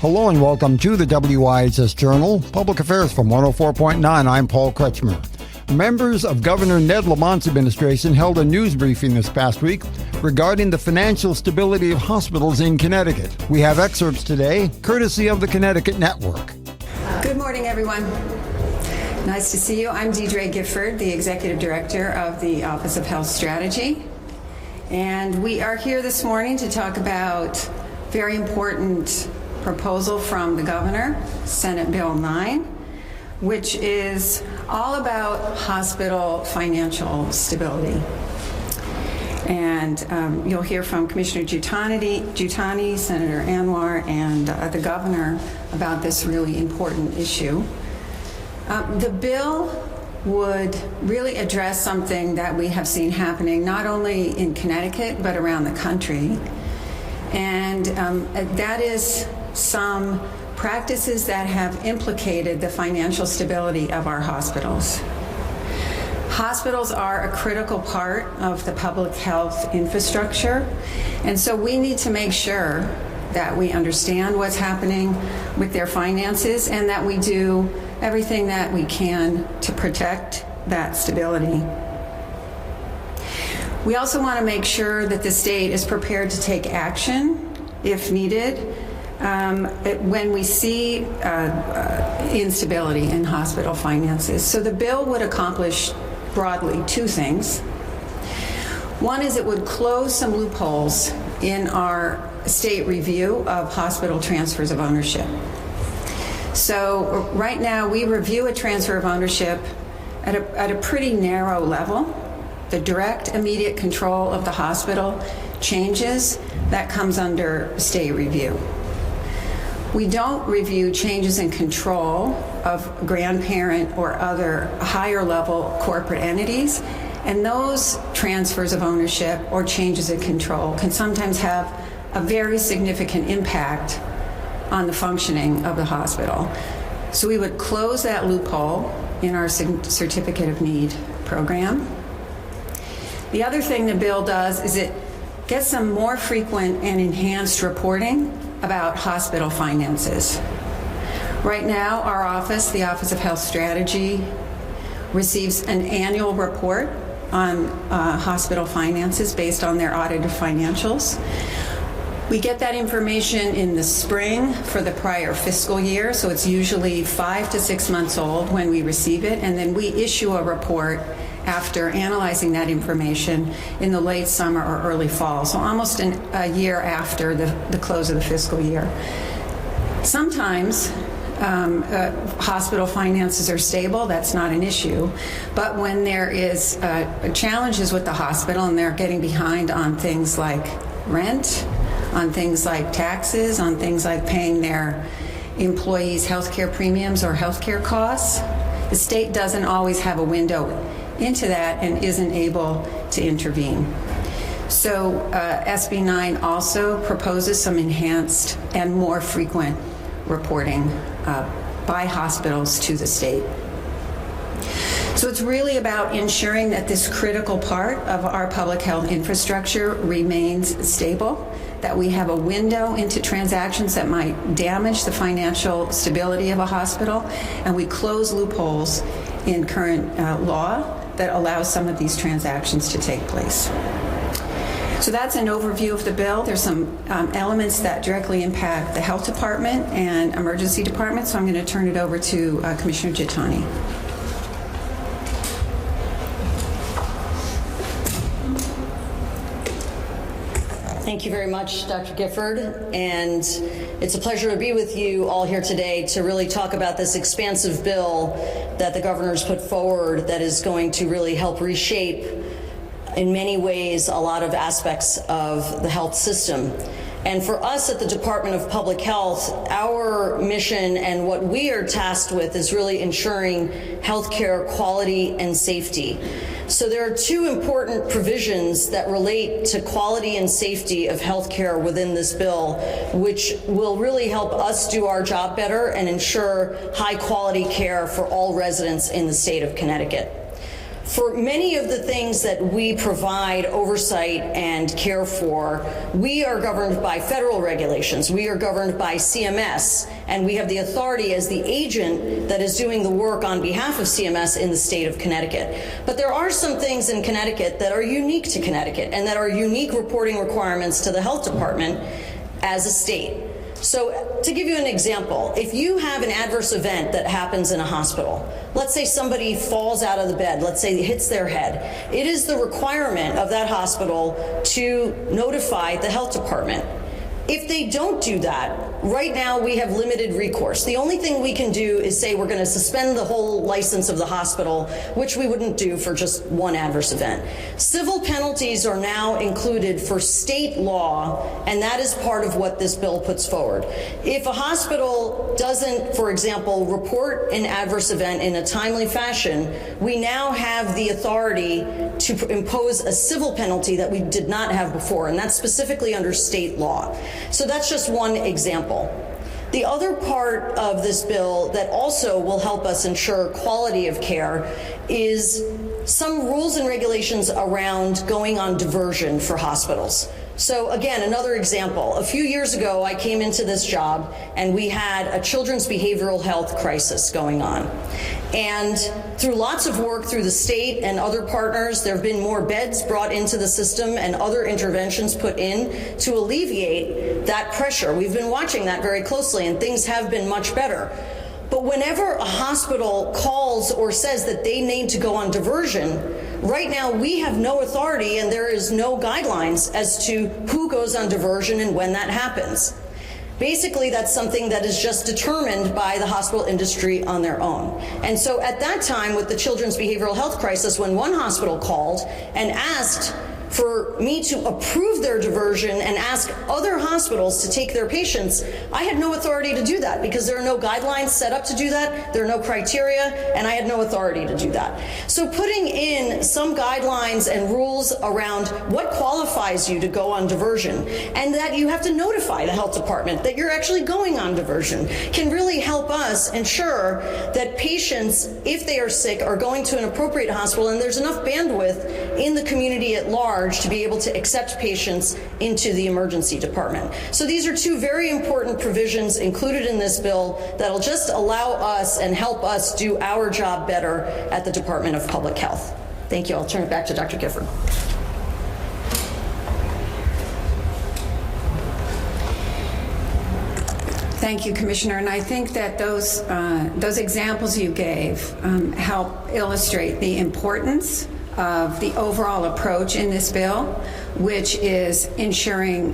Hello and welcome to the WIHS Journal, Public Affairs from 104.9. I'm Paul Kretschmer. Members of Governor Ned Lamont's administration held a news briefing this past week regarding the financial stability of hospitals in Connecticut. We have excerpts today, courtesy of the Connecticut Network. Good morning, everyone. Nice to see you. I'm Deidre Gifford, the Executive Director of the Office of Health Strategy. And we are here this morning to talk about very important proposal from the governor, Senate Bill 9, which is all about hospital financial stability. And you'll hear from Commissioner Jutani, Senator Anwar, and the governor about this really important issue. The bill would really address something that we have seen happening not only in Connecticut but around the country, and that is some practices that have implicated the financial stability of our hospitals. Hospitals are a critical part of the public health infrastructure, and so we need to make sure that we understand what's happening with their finances and that we do everything that we can to protect that stability. We also want to make sure that the state is prepared to take action if needed when we see instability in hospital finances. So the bill would accomplish broadly two things. One is it would close some loopholes in our state review of hospital transfers of ownership. So right now we review a transfer of ownership at a pretty narrow level. The direct, immediate control of the hospital changes, that comes under state review. We don't review changes in control of grandparent or other higher level corporate entities, and those transfers of ownership or changes in control can sometimes have a very significant impact on the functioning of the hospital. So we would close that loophole in our Certificate of Need program. The other thing the bill does is it gets some more frequent and enhanced reporting about hospital finances. Right now, our office, the Office of Health Strategy, receives an annual report on hospital finances based on their audited financials. We get that information in the spring for the prior fiscal year, so it's usually 5 to 6 months old when we receive it, and then we issue a report after analyzing that information in the late summer or early fall, so almost a year after the close of the fiscal year. Sometimes hospital finances are stable, that's not an issue, but when there is challenges with the hospital and they're getting behind on things like rent, on things like taxes, on things like paying their employees' health care premiums or health care costs, the state doesn't always have a window into that and isn't able to intervene. So SB 9 also proposes some enhanced and more frequent reporting by hospitals to the state. So it's really about ensuring that this critical part of our public health infrastructure remains stable, that we have a window into transactions that might damage the financial stability of a hospital, and we close loopholes in current law that allows some of these transactions to take place. So that's an overview of the bill. There's some elements that directly impact the health department and emergency department, so I'm going to turn it over to Commissioner Jutani. Thank you very much, Dr. Gifford, and it's a pleasure to be with you all here today to really talk about this expansive bill that the governor's put forward that is going to really help reshape, in many ways, a lot of aspects of the health system. And for us at the Department of Public Health, our mission and what we are tasked with is really ensuring healthcare quality and safety. So there are two important provisions that relate to quality and safety of healthcare within this bill, which will really help us do our job better and ensure high quality care for all residents in the state of Connecticut. For many of the things that we provide oversight and care for, we are governed by federal regulations. We are governed by CMS, and we have the authority as the agent that is doing the work on behalf of CMS in the state of Connecticut. But there are some things in Connecticut that are unique to Connecticut and that are unique reporting requirements to the health department as a state. So to give you an example, if you have an adverse event that happens in a hospital, let's say somebody falls out of the bed, let's say it hits their head, it is the requirement of that hospital to notify the health department. If they don't do that, right now we have limited recourse. The only thing we can do is say we're going to suspend the whole license of the hospital, which we wouldn't do for just one adverse event. Civil penalties are now included for state law, and that is part of what this bill puts forward. If a hospital doesn't, for example, report an adverse event in a timely fashion, we now have the authority to impose a civil penalty that we did not have before, and that's specifically under state law. So that's just one example. The other part of this bill that also will help us ensure quality of care is some rules and regulations around going on diversion for hospitals. So again, another example. A few years ago, I came into this job and we had a children's behavioral health crisis going on. And through lots of work through the state and other partners, there have been more beds brought into the system and other interventions put in to alleviate that pressure. We've been watching that very closely and things have been much better. But whenever a hospital calls or says that they need to go on diversion, right now we have no authority and there is no guidelines as to who goes on diversion and when that happens. Basically, that's something that is just determined by the hospital industry on their own. And so at that time with the children's behavioral health crisis, when one hospital called and asked for me to approve their diversion and ask other hospitals to take their patients, I had no authority to do that because there are no guidelines set up to do that, there are no criteria, and I had no authority to do that. So putting in some guidelines and rules around what qualifies you to go on diversion and that you have to notify the health department that you're actually going on diversion can really help us ensure that patients, if they are sick, are going to an appropriate hospital and there's enough bandwidth in the community at large to be able to accept patients into the emergency department. So these are two very important provisions included in this bill that'll just allow us and help us do our job better at the Department of Public Health. Thank you. I'll turn it back to Dr. Gifford. Thank you, Commissioner. And I think that those examples you gave help illustrate the importance of the overall approach in this bill, which is ensuring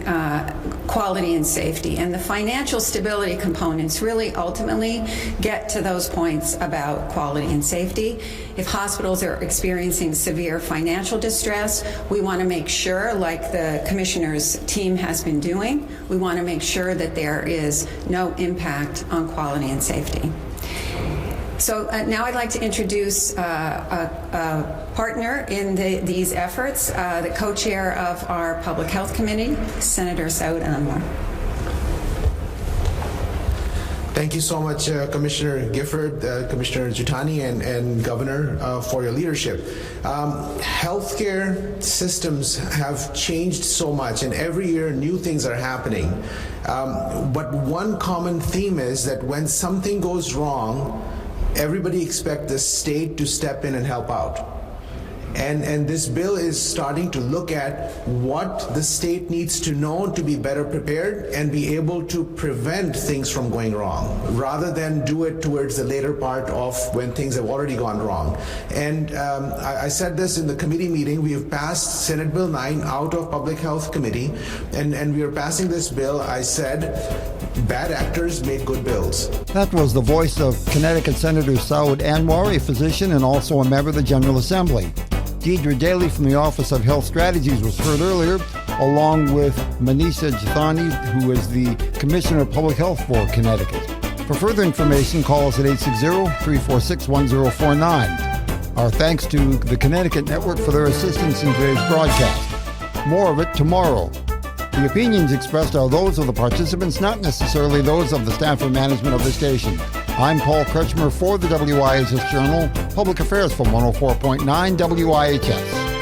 quality and safety. And the financial stability components really ultimately get to those points about quality and safety. If hospitals are experiencing severe financial distress, we want to make sure, like the Commissioner's team has been doing, we want to make sure that there is no impact on quality and safety. So now I'd like to introduce a partner in these efforts, the co-chair of our Public Health Committee, Senator Saud Anwar. Thank you so much, Commissioner Gifford, Commissioner Jutani, and Governor for your leadership. Healthcare systems have changed so much, and every year new things are happening. But one common theme is that when something goes wrong, everybody expects the state to step in and help out. And this bill is starting to look at what the state needs to know to be better prepared and be able to prevent things from going wrong, rather than do it towards the later part of when things have already gone wrong. And I said this in the committee meeting, we have passed Senate Bill 9 out of Public Health Committee, and we are passing this bill. I said, bad actors make good bills. That was the voice of Connecticut Senator Saud Anwar, a physician and also a member of the General Assembly. Deidre Daly from the Office of Health Strategies was heard earlier, along with Manisha Jathani, who is the Commissioner of Public Health for Connecticut. For further information, call us at 860-346-1049. Our thanks to the Connecticut Network for their assistance in today's broadcast. More of it tomorrow. The opinions expressed are those of the participants, not necessarily those of the staff or management of the station. I'm Paul Kretschmer for the WIHS Journal, Public Affairs from 104.9 WIHS.